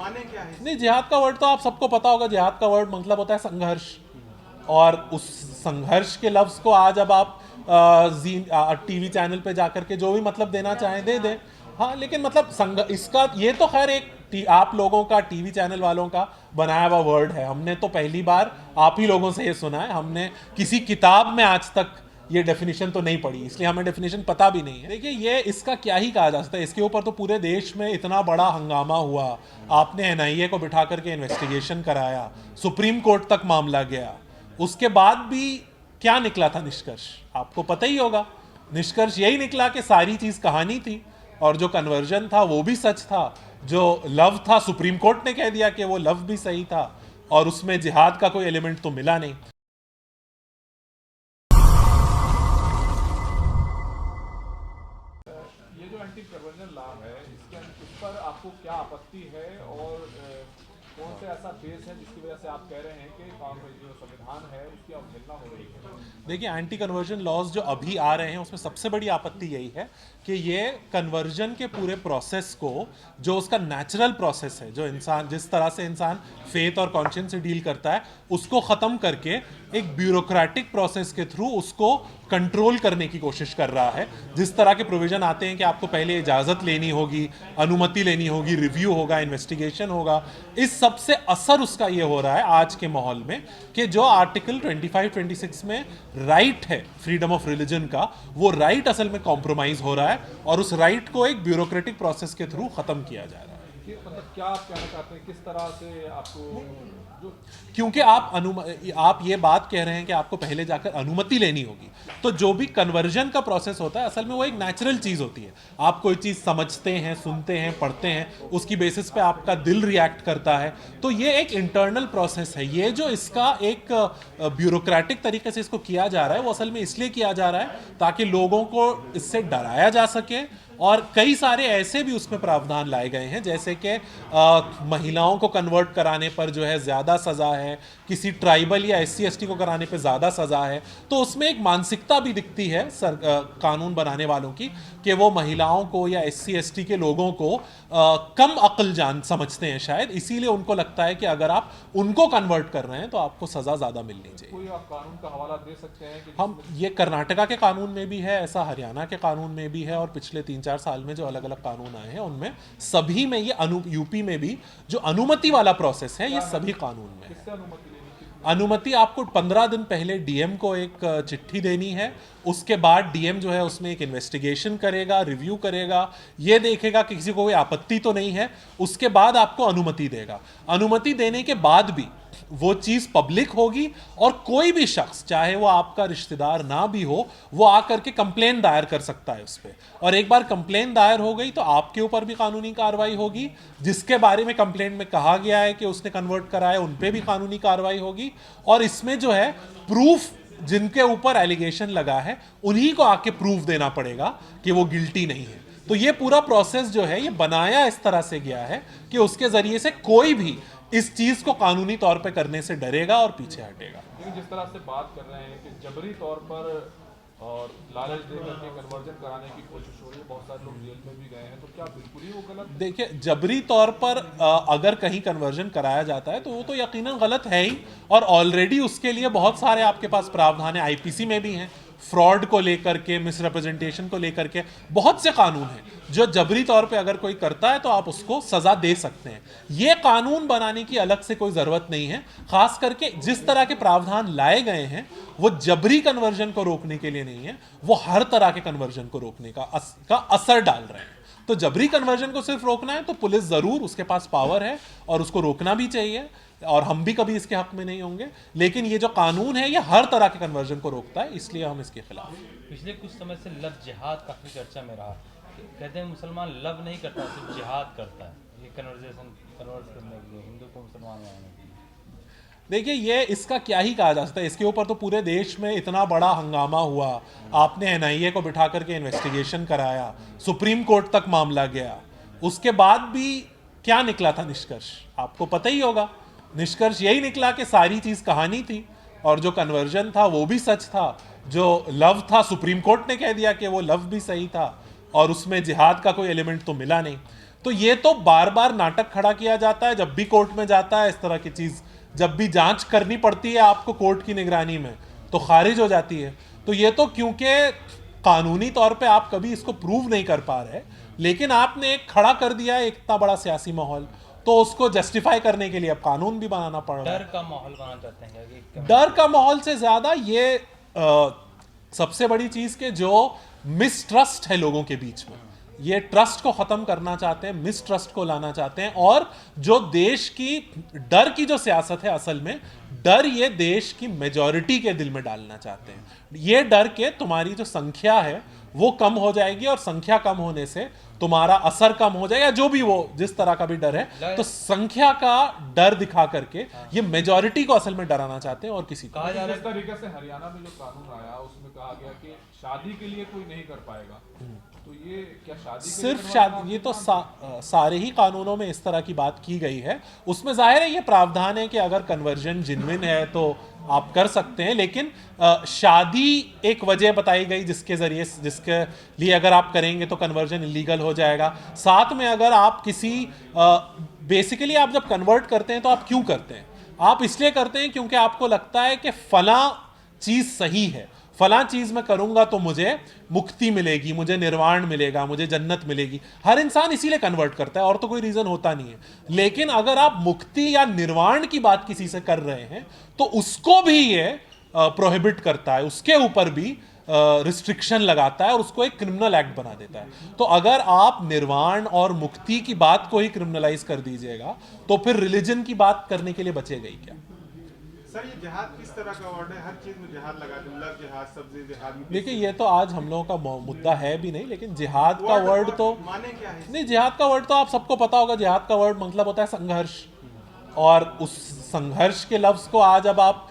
माने क्या है? नहीं, जिहाद का वर्ड तो आप सबको पता होगा। जिहाद का वर्ड मतलब होता है संघर्ष, और उस संघर्ष के लफ्ज को आज अब आप टीवी चैनल पे जाकर के जो भी मतलब देना चाहें दे दें। हाँ, लेकिन मतलब इसका ये तो खैर एक आप लोगों का, टीवी चैनल वालों का बनाया हुआ वर्ड है। हमने तो पहली बार आप ही लोगों से ये सुना है, हमने किसी किताब में आज तक ये डेफिनेशन तो नहीं पड़ी, इसलिए हमें डेफिनेशन पता भी नहीं है। देखिए, ये इसका क्या ही कहा जा सकता है, इसके ऊपर तो पूरे देश में इतना बड़ा हंगामा हुआ, आपने एनआईए को बिठा करके इन्वेस्टिगेशन कराया, सुप्रीम कोर्ट तक मामला गया, उसके बाद भी क्या निकला था निष्कर्ष, आपको पता ही होगा। निष्कर्ष यही निकला कि सारी चीज कहानी थी, और जो कन्वर्जन था वो भी सच था, जो लव था सुप्रीम कोर्ट ने कह दिया कि वो लव भी सही था, और उसमें जिहाद का कोई एलिमेंट तो मिला नहीं। ये जो एंटी कन्वर्जन लॉ है, इस पर आपको क्या आपत्ति है, और कौन सा ऐसा बेस है जिसकी वजह से आप कह रहे हैं कि जो संविधान है उसकी अवहेलना हो रही है? देखिए, एंटी कन्वर्जन लॉज जो अभी आ रहे हैं उसमें सबसे बड़ी आपत्ति यही है कि ये कन्वर्जन के पूरे प्रोसेस को, जो उसका नेचुरल प्रोसेस है, जो इंसान जिस तरह से इंसान फेथ और कॉन्शियंस से डील करता है, उसको ख़त्म करके एक ब्यूरोक्रेटिक प्रोसेस के थ्रू उसको कंट्रोल करने की कोशिश कर रहा है। जिस तरह के प्रोविजन आते हैं कि आपको पहले इजाज़त लेनी होगी, अनुमति लेनी होगी, रिव्यू होगा, इन्वेस्टिगेशन होगा, इस सब से असर उसका ये हो रहा है आज के माहौल में कि जो आर्टिकल 25-26 में राइट है फ्रीडम ऑफ रिलीजन का, वो राइट असल में कॉम्प्रोमाइज हो रहा है, और उस राइट को एक ब्यूरोक्रेटिक प्रोसेस के थ्रू खत्म किया जा रहा है। मतलब क्या आप कहना चाहते हैं, किस तरह से आपको जो क्योंकि आप ये बात कह रहे हैं कि आपको पहले जाकर अनुमति लेनी होगी, तो जो भी कन्वर्जन का प्रोसेस होता है असल में वो एक नेचुरल चीज़ होती है। आप कोई चीज़ समझते हैं, सुनते हैं, पढ़ते हैं, उसकी बेसिस पे आपका दिल रिएक्ट करता है, तो ये एक इंटरनल प्रोसेस है। ये जो इसका एक ब्यूरोक्रेटिक तरीके से इसको किया जा रहा है, वो असल में इसलिए किया जा रहा है ताकि लोगों को इससे डराया जा सके, और कई सारे ऐसे भी उसमें प्रावधान लाए गए हैं, जैसे कि महिलाओं को कन्वर्ट कराने पर जो है ज़्यादा सज़ा है, किसी ट्राइबल या SC ST को कराने पर ज़्यादा सज़ा है। तो उसमें एक मानसिकता भी दिखती है कानून बनाने वालों की, कि वो महिलाओं को या SC ST के लोगों को कम अक्ल जान समझते हैं शायद, इसीलिए उनको लगता है कि अगर आप उनको कन्वर्ट कर रहे हैं तो आपको सज़ा ज़्यादा मिलनी चाहिए। कोई आप कानून का हवाला दे सकते हैं कि हम ये कर्नाटका के कानून में भी है, ऐसा हरियाणा के कानून में भी है, और पिछले 3-4 साल में जो अलग अलग कानून आए हैं उनमें सभी में ये यूपी में भी जो अनुमति वाला प्रोसेस है, ये सभी कानून में है। किससे अनुमति लेनी थी? अनुमति आपको 15 दिन पहले डीएम को एक चिट्ठी देनी है, उसके बाद डीएम जो है उसमें एक इन्वेस्टिगेशन करेगा, रिव्यू करेगा, ये देखेगा कि किसी को कोई आपत्ति तो नहीं है, उसके बाद आपको अनुमति देगा। अनुमति देने के बाद भी वो चीज़ पब्लिक होगी, और कोई भी शख्स, चाहे वो आपका रिश्तेदार ना भी हो, वो आकर के कंप्लेन दायर कर सकता है उस पर, और एक बार कंप्लेन दायर हो गई तो आपके ऊपर भी कानूनी कार्रवाई होगी, जिसके बारे में कंप्लेंट में कहा गया है कि उसने कन्वर्ट कराया उन पर भी कानूनी कार्रवाई होगी, और इसमें जो है प्रूफ, जिनके ऊपर एलिगेशन लगा है उन्हीं को आके प्रूफ देना पड़ेगा कि वो गिल्टी नहीं है। तो ये पूरा प्रोसेस जो है ये बनाया इस तरह से गया है कि उसके जरिए से कोई भी इस चीज को कानूनी तौर पे करने से डरेगा और पीछे हटेगा। लेकिन जिस तरह से बात कर रहे हैं कि जबरी तौर पर और लालच देकर के कन्वर्जन कराने की कोशिश हो रही है, बहुत सारे लोग जेल में भी गए हैं, तो क्या बिल्कुल ही वो गलत? देखिए, जबरी तौर पर अगर कहीं कन्वर्जन कराया जाता है तो वो तो यकीनन गलत है ही, और ऑलरेडी उसके लिए बहुत सारे आपके पास प्रावधान है, आईपीसी में भी हैं, फ्रॉड को लेकर के, मिसरिप्रेजेंटेशन को लेकर के बहुत से कानून हैं, जो जबरी तौर पे अगर कोई करता है तो आप उसको सजा दे सकते हैं। ये कानून बनाने की अलग से कोई ज़रूरत नहीं है, खास करके जिस तरह के प्रावधान लाए गए हैं वो जबरी कन्वर्जन को रोकने के लिए नहीं है, वो हर तरह के कन्वर्जन को रोकने का असर डाल रहे हैं। तो जबरी कन्वर्जन को सिर्फ रोकना है तो पुलिस ज़रूर, उसके पास पावर है और उसको रोकना भी चाहिए, और हम भी कभी इसके हक में नहीं होंगे, लेकिन ये जो कानून है ये हर तरह के कन्वर्जन को रोकता है, इसलिए हम इसके खिलाफ हैं। पिछले कुछ समय से लव जिहाद काफ़ी चर्चा में रहा। कहते हैं मुसलमान लव नहीं करता, सिर्फ जिहाद करता है, ये कन्वर्ट करने के लिए, हिंदू को मुसलमान बनाने के लिए। देखिए, ये इसका क्या ही कहा जा सकता है, इसके ऊपर तो पूरे देश में इतना बड़ा हंगामा हुआ, आपने एनआईए को बिठा करके इन्वेस्टिगेशन कराया, सुप्रीम कोर्ट तक मामला गया, उसके बाद भी क्या निकला था निष्कर्ष, आपको पता ही होगा। निष्कर्ष यही निकला कि सारी चीज़ कहानी थी, और जो कन्वर्जन था वो भी सच था, जो लव था सुप्रीम कोर्ट ने कह दिया कि वो लव भी सही था, और उसमें जिहाद का कोई एलिमेंट तो मिला नहीं। तो ये तो बार बार नाटक खड़ा किया जाता है जब भी कोर्ट में जाता है, इस तरह की चीज जब भी जांच करनी पड़ती है आपको कोर्ट की निगरानी में तो खारिज हो जाती है। तो ये तो क्योंकि कानूनी तौर पे आप कभी इसको प्रूव नहीं कर पा रहे, लेकिन आपने एक खड़ा कर दिया है एक इतना बड़ा सियासी माहौल, तो उसको जस्टिफाई करने के लिए अब कानून भी बनाना पड़ रहा है। डर का माहौल बनाना चाहते हैं कि डर का माहौल से ज्यादा ये सबसे बड़ी चीज के जो मिसट्रस्ट है लोगों के बीच में, ये ट्रस्ट को खत्म करना चाहते हैं, मिसट्रस्ट को लाना चाहते हैं। और जो देश की डर की जो सियासत है, असल में डर ये देश की मेजॉरिटी के दिल में डालना चाहते हैं। ये डर के तुम्हारी जो संख्या है वो कम हो जाएगी, और संख्या कम होने से तुम्हारा असर कम हो जाएगा, जो भी वो जिस तरह का भी डर है। तो संख्या का डर दिखा करके ये मेजॉरिटी को असल में डराना चाहते हैं और किसी को। कहा जा रहा जिस तरीके से हरियाणा में जो कानून आया उसमें कहा गया कि शादी के लिए कोई नहीं कर पाएगा, तो ये क्या शादी के लिए सिर्फ करवाना शादी, ये तो सारे ही कानूनों में इस तरह की बात की गई है। उसमें जाहिर है ये प्रावधान है कि अगर कन्वर्जन जिन्विन है तो आप कर सकते हैं, लेकिन शादी एक वजह बताई गई जिसके जरिए, जिसके लिए अगर आप करेंगे तो कन्वर्जन इलीगल हो जाएगा। साथ में अगर आप किसी बेसिकली आप जब कन्वर्ट करते हैं तो आप क्यों करते हैं? आप इसलिए करते हैं क्योंकि आपको लगता है कि फला चीज सही है, फला चीज मैं करूंगा तो मुझे मुक्ति मिलेगी, मुझे निर्वाण मिलेगा, मुझे जन्नत मिलेगी। हर इंसान इसीलिए कन्वर्ट करता है, और तो कोई रीजन होता नहीं है। लेकिन अगर आप मुक्ति या निर्वाण की बात किसी से कर रहे हैं तो उसको भी ये प्रोहिबिट करता है, उसके ऊपर भी रिस्ट्रिक्शन लगाता है और उसको एक क्रिमिनल एक्ट बना देता है। तो अगर आप निर्वाण और मुक्ति की बात को ही क्रिमिनलाइज कर दीजिएगा तो फिर रिलीजन की बात करने के लिए बचेगा ही क्या? सर ये जिहाद किस तरह का वर्ड है? हर चीज में जिहाद लगा दूं, लव जिहाद, सब्जी जिहाद। देखिए ये तो आज हम लोगों का मुद्दा है भी नहीं, लेकिन जिहाद का वर्ड तो माने क्या है? नहीं, जिहाद का वर्ड तो आप सबको पता होगा। जिहाद का वर्ड मतलब होता है संघर्ष, और उस संघर्ष के लफ्ज को आज अब आप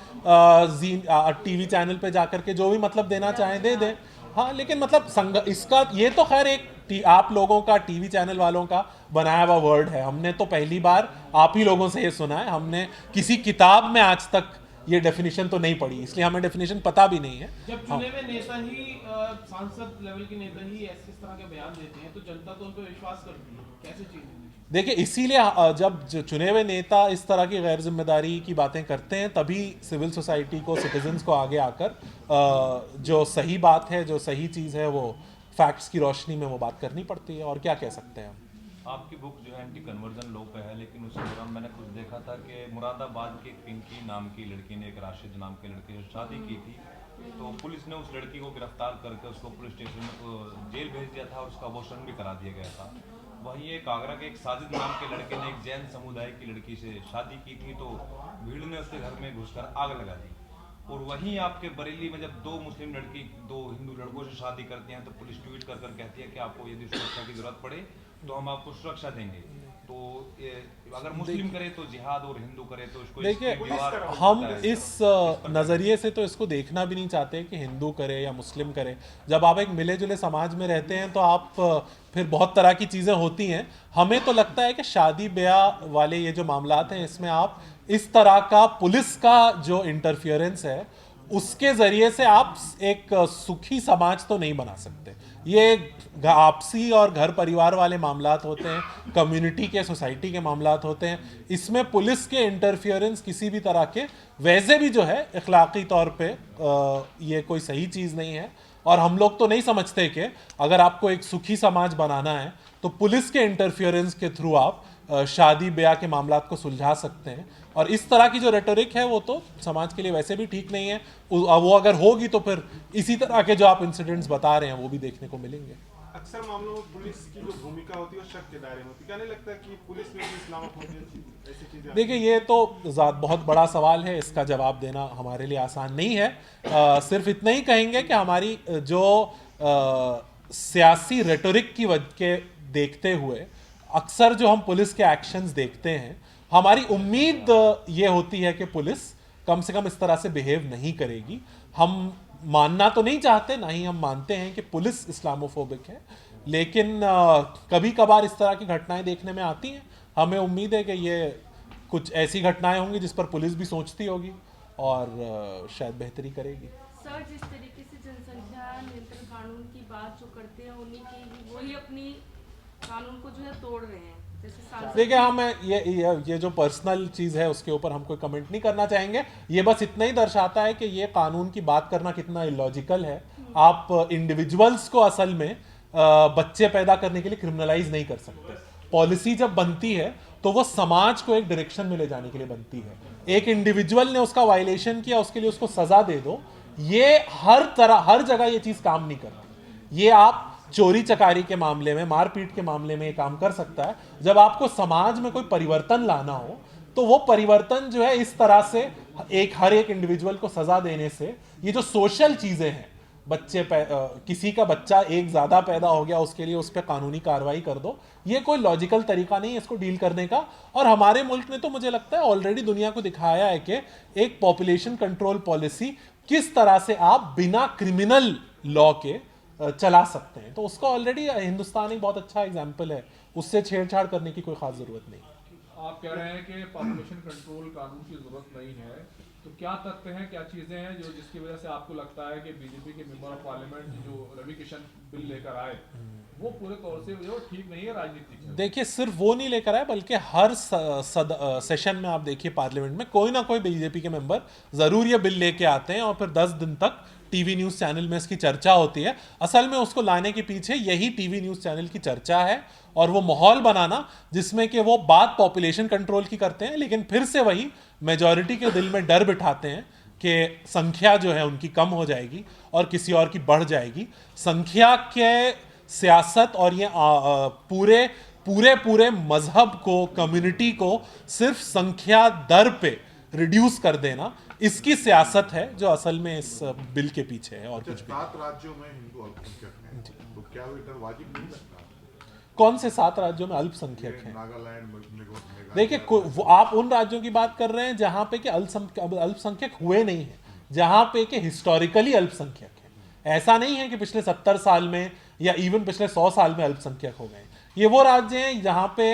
टीवी चैनल पे जाकर के जो भी मतलब देना चाहें दे दें। हाँ, लेकिन मतलब इसका ये तो खैर एक आप लोगों का, टीवी चैनल वालों का बनाया हुआ वर्ड है। हमने तो पहली बार आप ही लोगों से ये सुना है, हमने किसी किताब में आज तक ये डेफिनेशन तो नहीं पढ़ी, इसलिए हमें डेफिनेशन पता भी नहीं है। जब चुने हुए नेता ही सांसद लेवल के नेता ही ऐसे इस तरह के बयान देते हैं तो जनता तो उन पर विश्वास करती है, कैसे चीज है? देखिए इसीलिए जब चुने हुए नेता इस तरह की गैर जिम्मेदारी की बातें करते हैं, तभी सिविल सोसाइटी को, सिटीजन्स को आगे आकर जो सही बात है, जो सही चीज़ है, वो फैक्ट्स की रोशनी में वो बात करनी पड़ती है। और क्या कह सकते हैं हम? आपकी बुक जो है एंटी कन्वर्जन लॉ पे है, लेकिन उस दौरान मैंने कुछ देखा था कि मुरादाबाद की पिंकी नाम की लड़की ने एक राशिद नाम के लड़के से शादी की थी, तो पुलिस ने उस लड़की को गिरफ्तार करके उसको पुलिस स्टेशन में जेल भेज दिया था और उसका अबॉर्शन भी करा दिया गया था। वहीं एक आगरा के एक साजिद नाम के लड़के ने एक जैन समुदाय की लड़की से शादी की थी, तो भीड़ ने उसके घर में घुसकर आग लगा दी। और वहीं आपके बरेली में जब दो मुस्लिम लड़की दो हिंदू लड़कों से शादी करती हैं तो पुलिस ट्वीट कर कर कहती है कि आपको यदि सुरक्षा की जरूरत पड़े तो हम आपको सुरक्षा देंगे। तो अगर मुस्लिम करे तो जिहाद और हिंदू करे तो इसको देखिए दीवार हम इस नज़रिए से तो इसको देखना भी नहीं चाहते कि हिंदू करे या मुस्लिम करे। जब आप एक मिले जुले समाज में रहते हैं तो आप फिर बहुत तरह की चीज़ें होती हैं। हमें तो लगता है कि शादी ब्याह वाले ये जो मामलात हैं, इसमें आप इस तरह का पुलिस का जो इंटरफियरेंस है उसके ज़रिए से आप एक सुखी समाज तो नहीं बना सकते। ये आपसी और घर परिवार वाले मामलात होते हैं, कम्युनिटी के, सोसाइटी के मामलात होते हैं। इसमें पुलिस के इंटरफियरेंस किसी भी तरह के वैसे भी जो है इखलाकी तौर पे ये कोई सही चीज़ नहीं है। और हम लोग तो नहीं समझते कि अगर आपको एक सुखी समाज बनाना है तो पुलिस के इंटरफियरेंस के थ्रू आप शादी ब्याह के मामलात को सुलझा सकते हैं। और इस तरह की जो रेटोरिक है वो तो समाज के लिए वैसे भी ठीक नहीं है। वो अगर होगी तो फिर इसी तरह के जो आप इंसिडेंट्स बता रहे हैं वो भी देखने को मिलेंगे। अक्सर मामलों में पुलिस की जो भूमिका होती है वो शक के दायरे में होती है। क्या नहीं लगता कि पुलिस में भी इस्लामोफोबिया ऐसी चीजें? देखिए ये तो बहुत बड़ा सवाल है, इसका जवाब देना हमारे लिए आसान नहीं है। सिर्फ इतना ही कहेंगे कि हमारी जो सियासी रेटोरिक की वजह के देखते हुए अक्सर जो हम पुलिस के एक्शंस देखते हैं, हमारी उम्मीद ये होती है कि पुलिस कम से कम इस तरह से बिहेव नहीं करेगी। हम मानना तो नहीं चाहते, ना ही हम मानते हैं कि पुलिस इस्लामोफोबिक है, लेकिन कभी कभार इस तरह की घटनाएं देखने में आती हैं। हमें उम्मीद है कि ये कुछ ऐसी घटनाएं होंगी जिस पर पुलिस भी सोचती होगी और शायद बेहतरी करेगी। सर, जिस तरीके से जनसंख्या नियंत्रण कानून की बात जो करते हैं उन्हीं की वही अपनी कानून को जो है तोड़ रहे हैं, जैसे सांसद देखिए हाँ, मैं ये जो पर्सनल चीज़ है उसके ऊपर हम कोई कमेंट नहीं करना चाहेंगे। ये बस इतना ही दर्शाता है कि ये कानून की बात करना कितना इलॉजिकल है। आप इंडिविजुअल्स को असल में बच्चे पैदा करने के लिए क्रिमिनलाइज नहीं कर सकते। पॉलिसी जब बनती है तो वो समाज को एक डायरेक्शन में ले जाने के लिए बनती है। एक इंडिविजुअल ने उसका वायलेशन किया, उसके लिए उसको सजा दे दो, ये हर जगह ये चीज़ काम नहीं करती। ये आप चोरी चकारी के मामले में, मारपीट के मामले में ये काम कर सकता है। जब आपको समाज में कोई परिवर्तन लाना हो तो वो परिवर्तन जो है इस तरह से हर एक इंडिविजुअल को सजा देने से, ये जो सोशल चीजें हैं, किसी का बच्चा एक ज्यादा पैदा हो गया उसके लिए उस पर कानूनी कार्रवाई कर दो, ये कोई लॉजिकल तरीका नहीं है इसको डील करने का। और हमारे मुल्क ने तो मुझे लगता है ऑलरेडी दुनिया को दिखाया है कि एक पॉपुलेशन कंट्रोल पॉलिसी किस तरह से आप बिना क्रिमिनल लॉ के चला सकते हैं। तो उसका ऑलरेडी हिंदुस्तान एक बहुत अच्छा एग्जाम्पल है, उससे छेड़छाड़ करने की कोई खास जरूरत नहीं। आप कह रहे हैं कि पॉपुलेशन कंट्रोल कानून की जरूरत नहीं है, तो क्या तथ्य हैं, क्या चीजें हैं जो जिसकी वजह से आपको लगता है कि बीजेपी के मेंबर ऑफ पार्लियामेंट जो रवि किशन बिल लेकर आए वो पूरे तौर से जो ठीक नहीं है राजनीतिक है? देखिए, सिर्फ वो नहीं लेकर आए बल्कि हर सेशन में आप देखिए पार्लियामेंट में कोई ना कोई बीजेपी के मेंबर जरूर ये बिल लेके आते हैं और फिर 10 दिन तक टीवी न्यूज़ चैनल में इसकी चर्चा होती है। असल में उसको लाने के पीछे यही टीवी न्यूज़ चैनल की चर्चा है और वो माहौल बनाना जिसमें कि वो बात पॉपुलेशन कंट्रोल की करते हैं, लेकिन फिर से वही मेजॉरिटी के दिल में डर बिठाते हैं कि संख्या जो है उनकी कम हो जाएगी और किसी और की बढ़ जाएगी। संख्या के सियासत और ये पूरे मजहब को, कम्युनिटी को सिर्फ संख्या दर पे रिड्यूस कर देना, इसकी सियासत है जो असल में इस बिल के पीछे है और कुछ भी। 7 राज्यों में हिंदू अल्पसंख्यक हैं, तो क्या वो इधर वाजिब नहीं लगता? कौन से 7 राज्यों में अल्पसंख्यक हैं? नागालैंड, देखिए, आप उन राज्यों की बात कर रहे हैं जहां पे कि अल्पसंख्यक हुए नहीं है, जहां पे कि हिस्टोरिकली अल्पसंख्यक है। ऐसा नहीं है कि पिछले 70 साल में या इवन पिछले 100 साल में अल्पसंख्यक हो गए। ये वो राज्य हैं जहां पे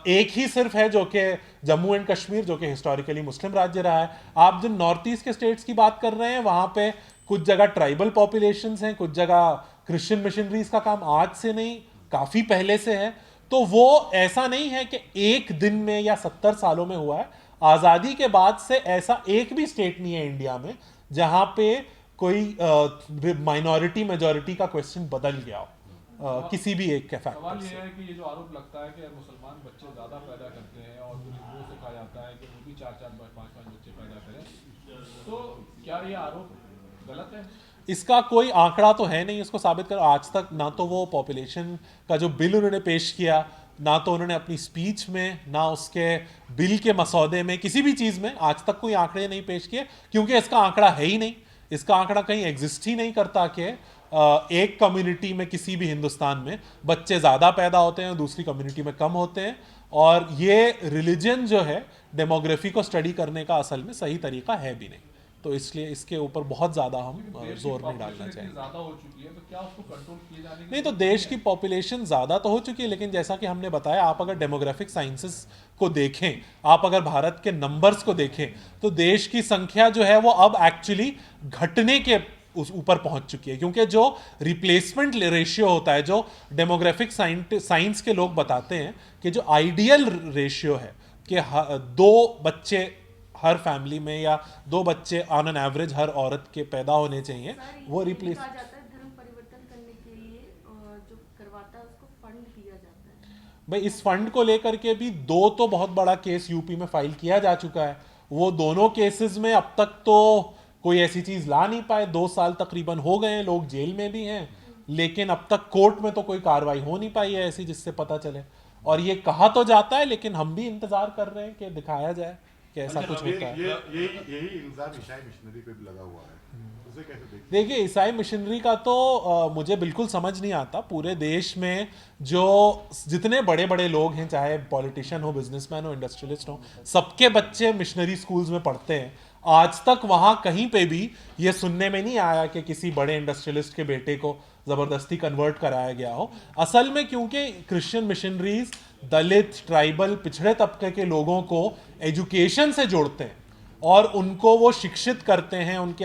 एक ही सिर्फ है जो कि जम्मू एंड कश्मीर, जो कि हिस्टोरिकली मुस्लिम राज्य रहा है। आप जिन नॉर्थ ईस्ट के स्टेट्स की बात कर रहे हैं वहां पे कुछ जगह ट्राइबल पॉपुलेशंस हैं, कुछ जगह क्रिश्चियन मिशनरीज का काम आज से नहीं काफी पहले से है। तो वो ऐसा नहीं है कि एक दिन में या 70 सालों में हुआ है। आजादी के बाद से ऐसा एक भी स्टेट नहीं है इंडिया में जहां पे कोई माइनॉरिटी मेजॉरिटी का क्वेश्चन बदल गया हो किसी भी एक के फैक्टर सवाल ये से। है कि ये जो आरोप लगता है कि मुसलमान बच्चे ज्यादा पैदा करते हैं और फिर हिंदुओं से कहा जाता है कि वो भी 4-4, 5-5 बच्चे पैदा करें, तो क्या ये आरोप गलत है? इसका कोई आंकड़ा तो है नहीं इसको साबित करो। आज तक ना तो वो पॉपुलेशन का जो बिल उन्होंने पेश किया, ना तो उन्होंने अपनी स्पीच में, ना उसके बिल के मसौदे में, किसी भी चीज़ में आज तक कोई आंकड़े नहीं पेश किए, क्योंकि इसका आंकड़ा है ही नहीं। इसका आंकड़ा कहीं एग्जिस्ट ही नहीं करता कि एक कम्युनिटी में किसी भी हिंदुस्तान में बच्चे ज़्यादा पैदा होते हैं, दूसरी कम्युनिटी में कम होते हैं। और ये रिलीजन जो है डेमोग्राफी को स्टडी करने का असल में सही तरीका है भी नहीं, तो इसलिए इसके ऊपर बहुत ज़्यादा हम जोर नहीं डालना चाहेंगे। ज्यादा हो चुकी है, तो क्या उसको कंट्रोल किए जाने की नहीं, तो देश की पॉपुलेशन ज़्यादा तो हो चुकी है, लेकिन जैसा कि हमने बताया, आप अगर डेमोग्राफिक साइंसेस को देखें, आप अगर भारत के नंबर्स को देखें, तो देश की संख्या जो है वो अब एक्चुअली घटने के उस ऊपर पहुंच चुकी है। क्योंकि जो रिप्लेसमेंट रेशियो होता है, जो डेमोग्राफिक साइंस के लोग बताते हैं कि जो आइडियल रेशियो है कि 2 बच्चे हर फैमिली में या 2 बच्चे ऑन एन एवरेज हर औरत के पैदा होने चाहिए, वो रिप्लेस कहा जाता है धर्म परिवर्तन करने के लिए जो करवाता है उसको फंड दिया जाता है। भाई, इस फंड को लेकर के भी 2 तो बहुत बड़ा केस यूपी में फाइल किया जा चुका है। वो दोनों केसेस में अब तक तो कोई ऐसी चीज ला नहीं पाए। 2 साल तकरीबन हो गए हैं, लोग जेल में भी हैं, लेकिन अब तक कोर्ट में तो कोई कार्रवाई हो नहीं पाई है ऐसी जिससे पता चले। और ये कहा तो जाता है, लेकिन हम भी इंतजार कर रहे हैं कि दिखाया जाए कि ऐसा कुछ होता है। यही इल्जाम ईसाई मिशनरी पे भी लगा हुआ है, उसे कैसे देखते हैं? देखिए, ईसाई मिशनरी का तो मुझे बिल्कुल समझ नहीं आता। पूरे देश में जो जितने बड़े बड़े लोग हैं, चाहे पॉलिटिशियन हो, बिजनेसमैन हो, इंडस्ट्रियलिस्ट हो, सबके बच्चे मिशनरी स्कूल्स में पढ़ते हैं। आज तक वहाँ कहीं पे भी ये सुनने में नहीं आया कि किसी बड़े इंडस्ट्रियलिस्ट के बेटे को ज़बरदस्ती कन्वर्ट कराया गया हो। असल में क्योंकि क्रिश्चियन मिशनरीज दलित, ट्राइबल, पिछड़े तबके के लोगों को एजुकेशन से जोड़ते हैं और उनको वो शिक्षित करते हैं, उनके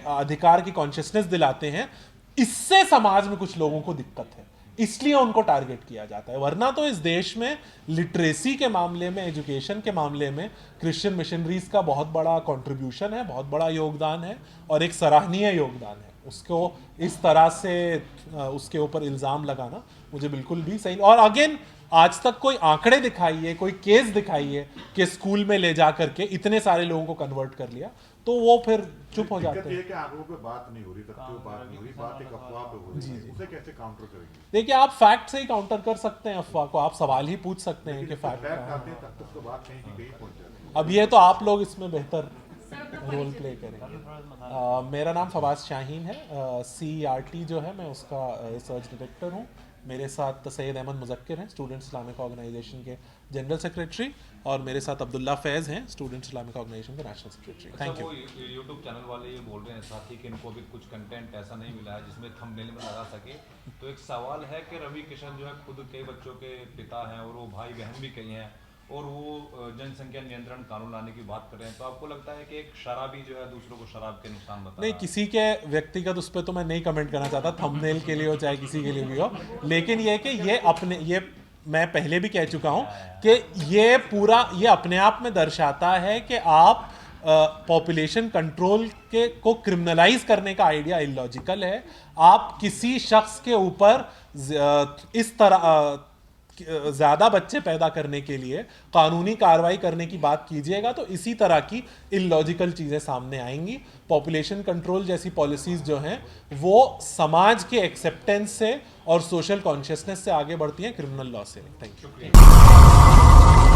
अधिकार की कॉन्शियसनेस दिलाते हैं। इससे समाज में कुछ लोगों को दिक्कत है इसलिए उनको टारगेट किया जाता है। वरना तो इस देश में लिटरेसी के मामले में, एजुकेशन के मामले में क्रिश्चियन मिशनरीज का बहुत बड़ा कंट्रीब्यूशन है, बहुत बड़ा योगदान है और एक सराहनीय योगदान है। उसको इस तरह से उसके ऊपर इल्ज़ाम लगाना मुझे बिल्कुल भी सही। और अगेन, आज तक कोई आंकड़े दिखाइए, कोई केस दिखाइए कि स्कूल में ले जा करके इतने सारे लोगों को कन्वर्ट कर लिया, तो वो फिर चुप हो जाते दिक्कत ये हैं। है कि आंकड़ों पे बात नहीं हो रही, तथ्यों पे बात नहीं हो रही, बात एक अफवाह पे हो रही है। उसे कैसे काउंटर करेंगे? देखिए, आप फैक्ट से ही काउंटर कर सकते हैं अफवाह को, आप सवाल ही पूछ सकते हैं कि फैक्ट फैक्ट आते हैं तब तक तो बात कहीं की कहीं पहुंच जाती है। अब ये तो आप लोग इसमें बेहतर रोल प्ले करेंगे। मेरा नाम फवाद शाहीन है, CERT जो है मैं उसका रिसर्च डायरेक्टर हूँ। मेरे साथ सैयद अहमद मुज़क्किर हैं, स्टूडेंट इस्लामिक ऑर्गेनाइजेशन के जनरल सेक्रेटरी, और मेरे साथ अब्दुल्ला फैज़ हैं, स्टूडेंट इस्लामिक ऑर्गेनाइजेशन के national secretary. Thank you. YouTube channel वाले ये बोल रहे हैं साथी कि इनको अभी कुछ कंटेंट ऐसा नहीं मिला है जिसमें थंबनेल में लगा सके। तो एक सवाल है कि रवि किशन जो है खुद कई बच्चों के पिता हैं और वो भाई बहन भी कई हैं, और वो जनसंख्या नियंत्रण कानून लाने की बात कर रहे हैं। तो आपको लगता है कि एक शराबी जो है दूसरों को शराब के नुकसान बता नहीं, किसी के व्यक्तिगत उस पर तो मैं नहीं कमेंट करना चाहता, थंबनेल के लिए हो चाहे किसी के लिए भी हो। लेकिन ये कि ये मैं पहले भी कह चुका हूं कि ये अपने आप में दर्शाता है कि आप पॉपुलेशन कंट्रोल को क्रिमिनलाइज करने का आइडिया इलॉजिकल है। आप किसी शख्स के ऊपर इस तरह ज्यादा बच्चे पैदा करने के लिए कानूनी कार्रवाई करने की बात कीजिएगा तो इसी तरह की इलॉजिकल चीजें सामने आएंगी। पॉपुलेशन कंट्रोल जैसी पॉलिसीज जो हैं वो समाज के एक्सेप्टेंस से और सोशल कॉन्शियसनेस से आगे बढ़ती हैं, क्रिमिनल लॉ से। Thank you.